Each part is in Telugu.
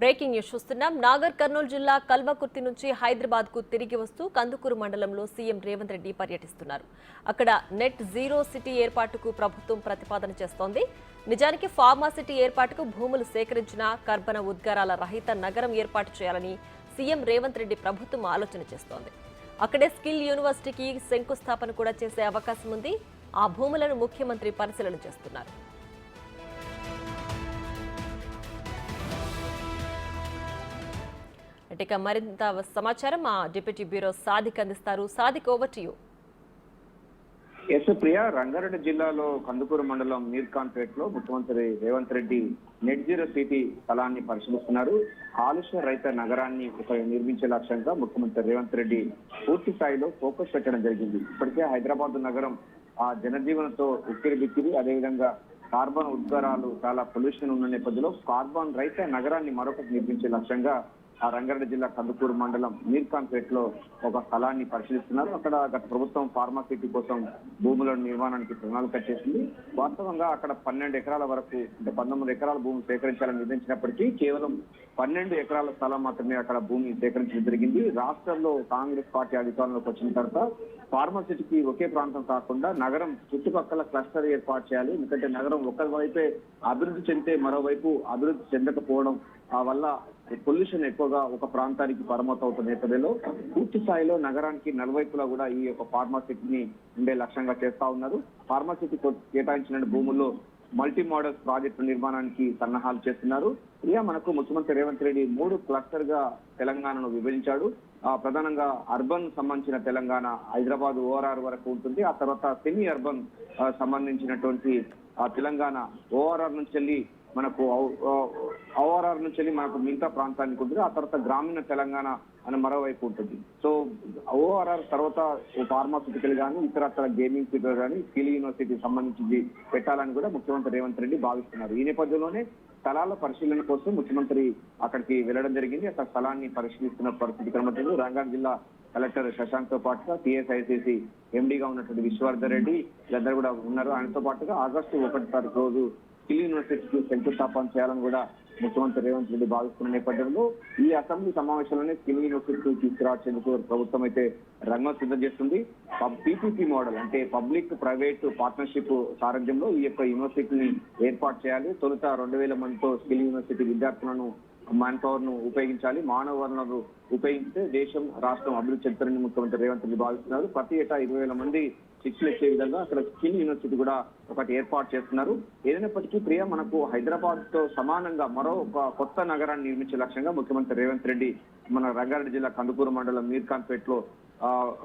బ్రేకింగ్ న్యూస్ చూస్తున్నాం. నాగర్ కర్నూలు జిల్లా కల్వకుర్తి నుంచి హైదరాబాద్ కు తిరిగి వస్తూ కందుకూరు మండలంలో సీఎం రేవంత్ రెడ్డి పర్యటిస్తున్నారు. అక్కడ నెట్ జీరో సిటీ ఏర్పాటుకు ప్రభుత్వం ప్రతిపాదన చేస్తోంది. నిజానికి ఫార్మా సిటీ ఏర్పాటుకు భూములు సేకరించిన కర్బన ఉద్గారాల రహిత నగరం ఏర్పాటు చేయాలని సీఎం రేవంత్ రెడ్డి ప్రభుత్వం ఆలోచన చేస్తోంది. అక్కడే స్కిల్ యూనివర్సిటీకి శంకుస్థాపన కూడా చేసే అవకాశం ఉంది. ఆ భూములను ముఖ్యమంత్రి పరిశీలన చేస్తున్నారు. ఇక మరింత సమాచారం మా డిప్యూటీ బ్యూరో సాదిక్ అందిస్తారు. Sadiq, over to you. Priya, Rangareddy జిల్లాలో కందుకూరు మండలం మీర్ఖాన్పేట్ లో ముఖ్యమంత్రి Revanth Reddy net zero city స్థలాన్ని పరిశీలిస్తున్నారు. కాలుష్య రహిత నగరాన్ని నిర్మించే లక్ష్యంగా ముఖ్యమంత్రి రేవంత్ రెడ్డి పూర్తి స్థాయిలో ఫోకస్ పెట్టడం జరిగింది. ఇప్పటికే హైదరాబాద్ నగరం ఆ జనజీవనంతో ఉక్కిరి బిక్కిరి, అదేవిధంగా కార్బన్ ఉద్గారాలు చాలా పొల్యూషన్ ఉన్న నేపథ్యంలో కార్బన్ రహిత నగరాన్ని మరొకటి నిర్మించే లక్ష్యంగా ఆ రంగారెడ్డి జిల్లా కందుకూరు మండలం మీర్ఖాన్పేట్ లో ఒక స్థలాన్ని పరిశీలిస్తున్నారు. అక్కడ గత ప్రభుత్వం ఫార్మా సిటీ కోసం భూముల నిర్మాణానికి ప్రణాళిక చేసింది. వాస్తవంగా అక్కడ 12 ఎకరాల వరకు, అంటే 19 ఎకరాల భూమి సేకరించాలని నిర్ణయించినప్పటికీ కేవలం 12 ఎకరాల స్థలం మాత్రమే అక్కడ భూమి సేకరించడం జరిగింది. రాష్ట్రంలో కాంగ్రెస్ పార్టీ అధికారంలోకి వచ్చిన తర్వాత ఫార్మా సిటీకి ఒకే ప్రాంతం కాకుండా నగరం చుట్టుపక్కల క్లస్టర్ ఏర్పాటు చేయాలి. ఎందుకంటే నగరం ఒకవైపే అభివృద్ధి చెందితే మరోవైపు అభివృద్ధి చెందకపోవడం వల్ల పొల్యూషన్ ఎక్కువగా ఒక ప్రాంతానికి పరిమితమవుతున్న నేపథ్యంలో పూర్తి స్థాయిలో నగరానికి నలువైపులా కూడా ఈ యొక్క ఫార్మా సిటీని ఉండే లక్ష్యంగా చేస్తా ఉన్నారు. ఫార్మా సిటీ కేటాయించిన భూముల్లో మల్టీ మోడల్ ప్రాజెక్టు నిర్మాణానికి సన్నాహాలు చేస్తున్నారు. మనకు ముఖ్యమంత్రి రేవంత్ రెడ్డి 3 క్లస్టర్ గా తెలంగాణను విభజించాడు. ప్రధానంగా అర్బన్ సంబంధించిన తెలంగాణ హైదరాబాద్ ఓఆర్ఆర్ వరకు ఉంటుంది. ఆ తర్వాత సెమీ అర్బన్ సంబంధించినటువంటి తెలంగాణ ఓఆర్ఆర్ నుంచి వెళ్ళి మనకు మనకు మిగతా ప్రాంతానికి ఉంటుంది. ఆ తర్వాత గ్రామీణ తెలంగాణ అని మరోవైపు ఉంటుంది. సో ఓఆర్ఆర్ తర్వాత ఫార్మాసిటికల్ కానీ ఇతర గేమింగ్ సిటీ కానీ స్కిల్ యూనివర్సిటీ సంబంధించి పెట్టాలని కూడా ముఖ్యమంత్రి రేవంత్ రెడ్డి భావిస్తున్నారు. ఈ నేపథ్యంలోనే స్థలాల పరిశీలన కోసం ముఖ్యమంత్రి అక్కడికి వెళ్లడం జరిగింది. అక్కడ స్థలాన్ని పరిశీలిస్తున్న పరిస్థితి కనబడుతుంది. రంగారెడ్డి జిల్లా కలెక్టర్ శశాంక్ తో పాటుగా టీఎస్ఐసిసి ఎండీగా ఉన్నటువంటి విశ్వవర్ధన్ రెడ్డి వీళ్ళందరూ కూడా ఉన్నారు. ఆయనతో పాటుగా ఆగస్టు 1వ తారీఖు రోజు స్కిల్ యూనివర్సిటీకి శంకుస్థాపన చేయాలని కూడా ముఖ్యమంత్రి రేవంత్ రెడ్డి భావిస్తున్న నేపథ్యంలో ఈ అసెంబ్లీ సమావేశంలోనే స్కిల్ యూనివర్సిటీ తీసుకురావచ్చేందుకు ప్రభుత్వం అయితే రంగం సిద్ధం చేస్తుంది. పీపీపీ మోడల్ అంటే పబ్లిక్ ప్రైవేట్ పార్ట్నర్షిప్ సారథ్యంలో ఈ యొక్క యూనివర్సిటీని ఏర్పాటు చేయాలి. తొలుత 2000 మందితో స్కిల్ యూనివర్సిటీ విద్యార్థులను మ్యాన్ పవర్ ను ఉపయోగించాలి. మానవ వనరులను ఉపయోగిస్తే దేశం రాష్ట్రం అభివృద్ధి చెందుతారని ముఖ్యమంత్రి రేవంత్ రెడ్డి భావిస్తున్నారు. ప్రతి ఏటా 20,000 మంది శిక్షణ ఇచ్చే విధంగా అక్కడ స్కిల్ యూనివర్సిటీ కూడా ఒకటి ఏర్పాటు చేస్తున్నారు. ఏదైనప్పటికీ ప్రియ, మనకు హైదరాబాద్ తో సమానంగా మరో ఒక కొత్త నగరాన్ని నిర్మించే లక్ష్యంగా ముఖ్యమంత్రి రేవంత్ రెడ్డి మన రంగారెడ్డి జిల్లా కందుకూరు మండలం మీర్ఖాన్పేట్ లో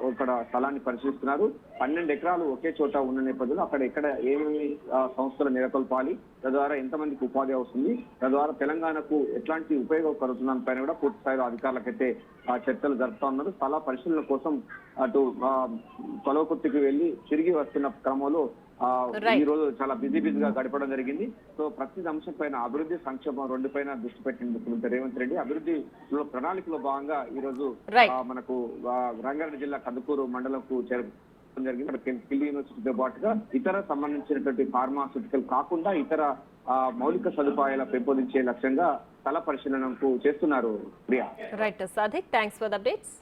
ఇక్కడ స్థలాన్ని పరిశీలిస్తున్నారు. 12 ఎకరాలు ఒకే చోట ఉన్న నేపథ్యంలో అక్కడ ఎక్కడ ఏమేమి సంస్థలు నెలకొల్పాలి, తద్వారా ఎంతమందికి ఉపాధి వస్తుంది, తద్వారా తెలంగాణకు ఎట్లాంటి ఉపయోగపడుతున్న పైన కూడా పూర్తి స్థాయిలో అధికారులకైతే చర్చలు జరుపుతా ఉన్నారు. స్థల పరిశీలన కోసం అటు కల్వకుర్తికి వెళ్లి తిరిగి వస్తున్న క్రమంలో ఈ రోజు చాలా బిజీగా గడపడం జరిగింది. సో ప్రతి అంశం పైన అభివృద్ధి సంక్షేమం 2 పైన దృష్టి పెట్టింది ముఖ్యమంత్రి రేవంత్ రెడ్డి. అభివృద్ధి ప్రణాళికలో భాగంగా ఈ రోజు మనకు రంగారెడ్డి జిల్లా కందుకూరు మండలంకు చేరుకోవడం జరిగింది. స్కిల్ యూనివర్సిటీతో పాటుగా ఇతర సంబంధించినటువంటి ఫార్మాస్యూటికల్ కాకుండా ఇతర మౌలిక సదుపాయాల పెంపొందించే లక్ష్యంగా స్థల పరిశీలనకు చేస్తున్నారు. Priya. Right Sadiq, thanks for the updates.